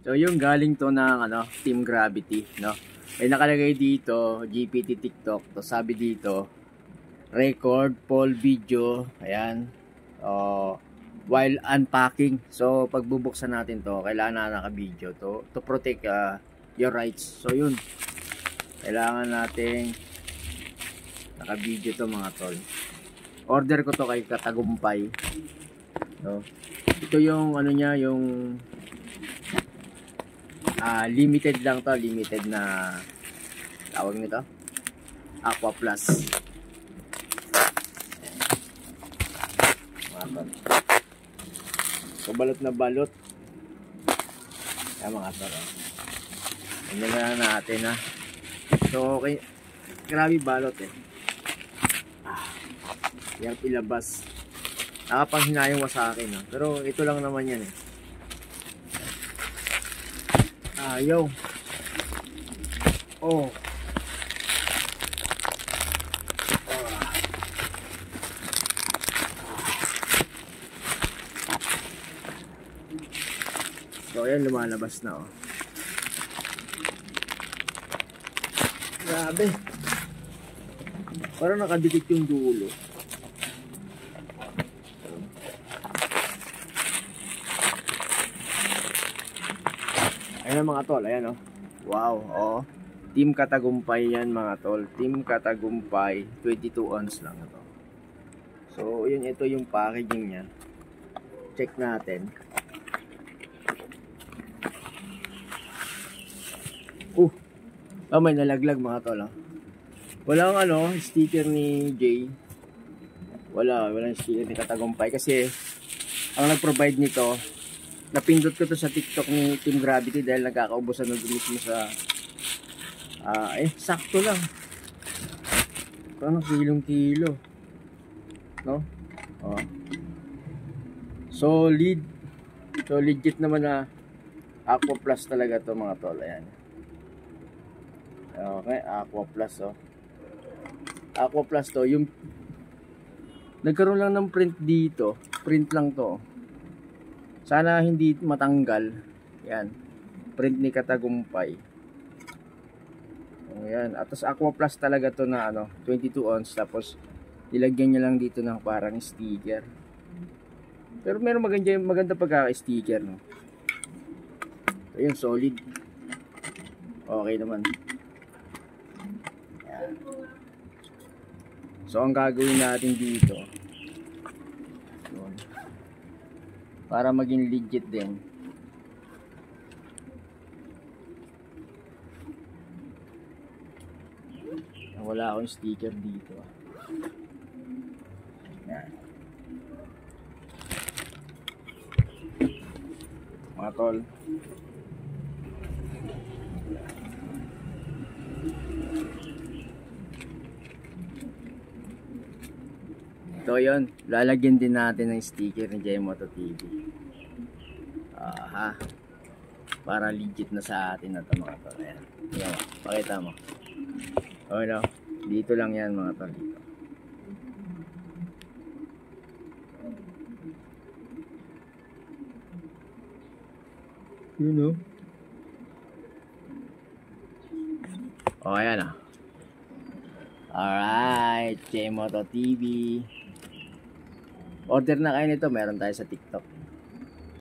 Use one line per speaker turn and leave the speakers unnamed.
So yung galing to ng Team Gravity, no? May nakalagay dito, GPT TikTok. To sabi dito, record poll video, ayan. While unpacking. So pagbubuksan natin to, kailangan na naka-video to protect your rights. So yun. Kailangan nating naka-video to mga tol. Order ko to kay Katagumpay. No? Ito yung niya, yung limited lang to, limited na tawag nito, Aqua Plus. So balot na balot. Ayan mga tol. Tingnan na lang natin ha. So okay, grabe balot eh. Yang ilabas. Nakapanghinayang wa sa akin ha. Pero ito lang naman yan eh. Ayaw. Oh. So ayan, lumalabas na oh. Grabe. Parang nakadikit yung dulo. Ayan mga tol, ayan oh. Wow, oh. Team Katagumpay yan mga tol. Team Katagumpay, 22 ounce lang ito. So, yun, ito yung packaging niya. Check natin. May nalaglag mga tol oh. Walang sticker ni Jay. Walang sticker ni Katagumpay kasi ang nag-provide nito, napindot ko to sa TikTok ni Team Gravity dahil nagkakaubusan na mismo sa sakto lang. Parang kilong-kilo. No? Oh. Solid. So legit naman na Aqua Plus talaga to mga tol. Ayan. Okay, Aqua Plus oh. Aqua Plus to, yung nagkaroon lang ng print dito. Print lang to. Sana hindi matanggal. Yan. Print ni Katagumpay. Ayan. At tapos Aqua Plus talaga to na 22 ounce. Tapos ilagyan niya lang dito ng parang sticker. Pero meron maganda pagka-sticker, no? So, yun, solid. Okay naman. Ayan. So ang gagawin natin dito, para maging legit din, wala akong sticker dito. Yan. Mga tol, so yun, lalagyan din natin ng sticker ni J-Moto TV. Para legit na sa atin na ito mga tol. Ayan. Ayan, pakita mo. Okay no? Dito lang yan mga tol. Dito. You know? Oh, ayan ah. Alright, J-Moto TV. Order na kayo nito, meron tayo sa TikTok.